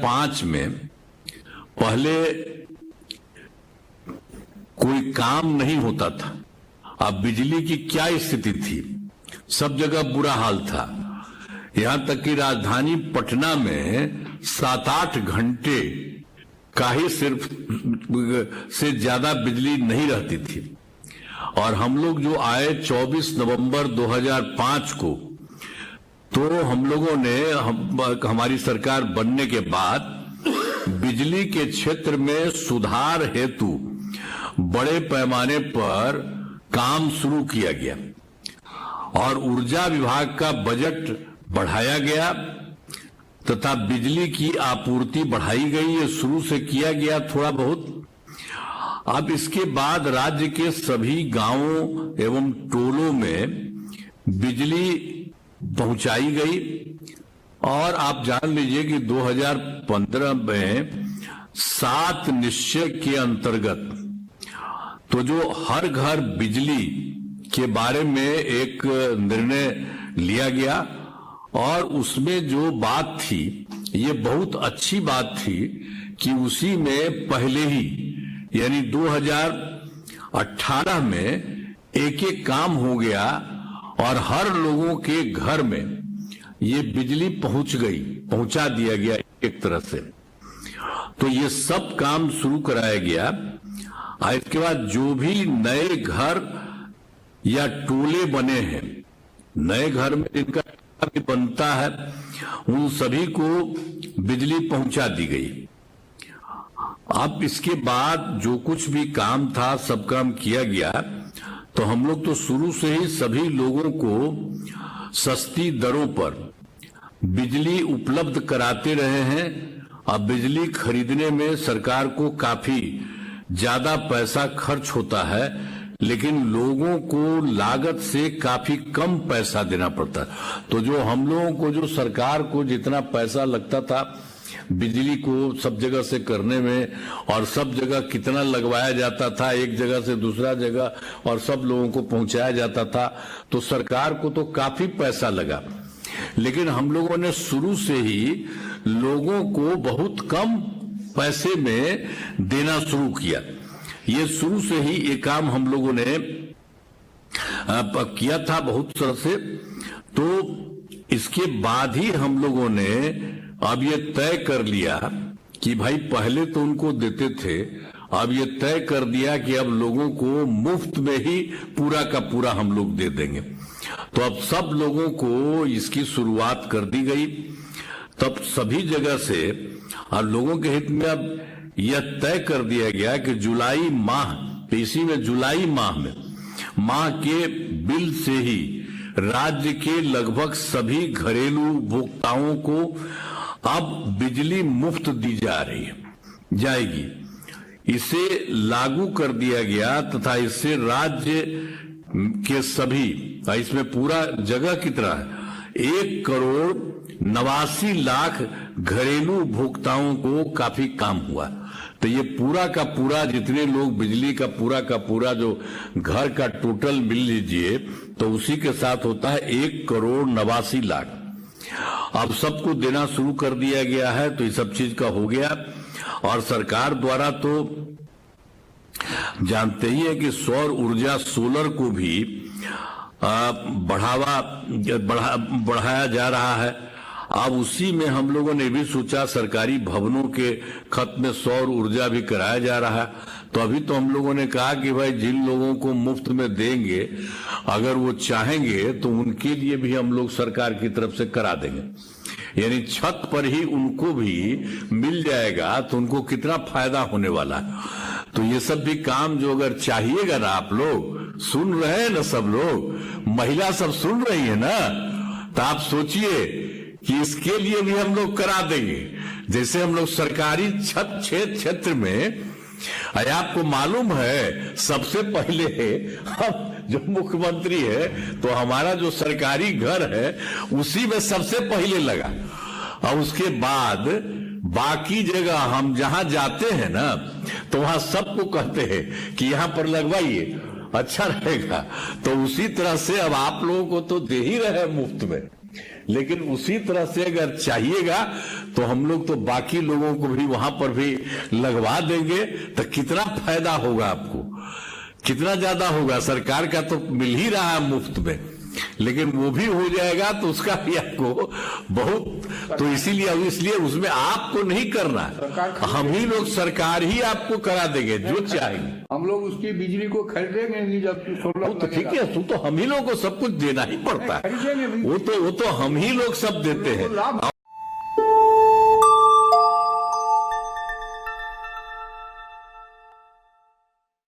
2005 में पहले कोई काम नहीं होता था। अब बिजली की क्या स्थिति थी, सब जगह बुरा हाल था। यहां तक कि राजधानी पटना में 7-8 घंटे का ही सिर्फ से ज्यादा बिजली नहीं रहती थी। और हम लोग जो आए 24 नवंबर 2005 को, तो हम लोगों ने हमारी सरकार बनने के बाद बिजली के क्षेत्र में सुधार हेतु बड़े पैमाने पर काम शुरू किया गया और ऊर्जा विभाग का बजट बढ़ाया गया तथा बिजली की आपूर्ति बढ़ाई गई। ये शुरू से किया गया थोड़ा बहुत। अब इसके बाद राज्य के सभी गांवों एवं टोलों में बिजली पहुंचाई गई। और आप जान लीजिए कि 2015 में 7 निश्चय के अंतर्गत तो जो हर घर बिजली के बारे में एक निर्णय लिया गया और उसमें जो बात थी ये बहुत अच्छी बात थी कि उसी में पहले ही यानी 2018 में एक एक काम हो गया और हर लोगों के घर में ये बिजली पहुंचा दिया गया एक तरह से। तो ये सब काम शुरू कराया गया। इसके बाद जो भी नए घर या टोले बने हैं, नए घर में जिनका भी बनता है, उन सभी को बिजली पहुंचा दी गई। अब इसके बाद जो कुछ भी काम था सब काम किया गया। तो हम लोग तो शुरू से ही सभी लोगों को सस्ती दरों पर बिजली उपलब्ध कराते रहे हैं। अब बिजली खरीदने में सरकार को काफी ज्यादा पैसा खर्च होता है, लेकिन लोगों को लागत से काफी कम पैसा देना पड़ता है। तो जो हम लोगों को जो सरकार को जितना पैसा लगता था बिजली को सब जगह से करने में और सब जगह कितना लगवाया जाता था एक जगह से दूसरा जगह और सब लोगों को पहुंचाया जाता था, तो सरकार को तो काफी पैसा लगा। लेकिन हम लोगों ने शुरू से ही लोगों को बहुत कम पैसे में देना शुरू किया। ये शुरू से ही ये काम हम लोगों ने किया था बहुत तरह से। तो इसके बाद ही हम लोगों ने अब ये तय कर लिया कि भाई पहले तो उनको देते थे, अब ये तय कर दिया कि अब लोगों को मुफ्त में ही पूरा का पूरा हम लोग दे देंगे। तो अब सब लोगों को इसकी शुरुआत कर दी गई। तब सभी जगह से और लोगों के हित में अब यह तय कर दिया गया कि जुलाई माह, इसी में जुलाई माह के बिल से ही राज्य के लगभग सभी घरेलू उपभोक्ताओं को अब बिजली मुफ्त दी जाएगी। इसे लागू कर दिया गया तथा इससे राज्य के सभी, इसमें पूरा जगह कितना है, 1,89,00,000 घरेलू उपभोक्ताओं को काफी काम हुआ। तो ये पूरा का पूरा जितने लोग बिजली का पूरा जो घर का टोटल बिल लीजिए तो उसी के साथ होता है 1,89,00,000। अब सबको देना शुरू कर दिया गया है। तो ये सब चीज का हो गया। और सरकार द्वारा तो जानते ही है कि सौर ऊर्जा सोलर को भी बढ़ाया जा रहा है। अब उसी में हम लोगों ने भी सोचा सरकारी भवनों के खत में सौर ऊर्जा भी कराया जा रहा है। तो अभी तो हम लोगों ने कहा कि भाई जिन लोगों को मुफ्त में देंगे अगर वो चाहेंगे तो उनके लिए भी हम लोग सरकार की तरफ से करा देंगे, यानी छत पर ही उनको भी मिल जाएगा। तो उनको कितना फायदा होने वाला है। तो ये सब भी काम जो अगर चाहिएगा ना, आप लोग सुन रहे हैं ना, सब लोग महिला सब सुन रही है ना, तो आप सोचिए कि इसके लिए भी हम लोग करा देंगे। जैसे हम लोग सरकारी छत क्षेत्र में, आपको मालूम है सबसे पहले हम जो मुख्यमंत्री है तो हमारा जो सरकारी घर है उसी में सबसे पहले लगा। और उसके बाद बाकी जगह हम जहां जाते हैं ना तो वहां सबको कहते हैं कि यहां पर लगवाइए, अच्छा रहेगा। तो उसी तरह से अब आप लोगों को तो दे ही रहे मुफ्त में, लेकिन उसी तरह से अगर चाहिएगा तो हम लोग तो बाकी लोगों को भी वहां पर भी लगवा देंगे, तो कितना फायदा होगा आपको, कितना ज्यादा होगा। सरकार का तो मिल ही रहा है मुफ्त में, लेकिन वो भी हो जाएगा तो उसका भी आपको बहुत, तो इसलिए उसमें आपको नहीं करना, हम ही लोग, सरकार ही आपको करा देंगे जो चाहेंगे। हम लोग उसकी बिजली को खरीदेंगे नहीं, जब सोलर तो ठीक है, तो हम ही लोग को सब कुछ देना ही पड़ता है, वो तो हम ही लोग सब देते हैं।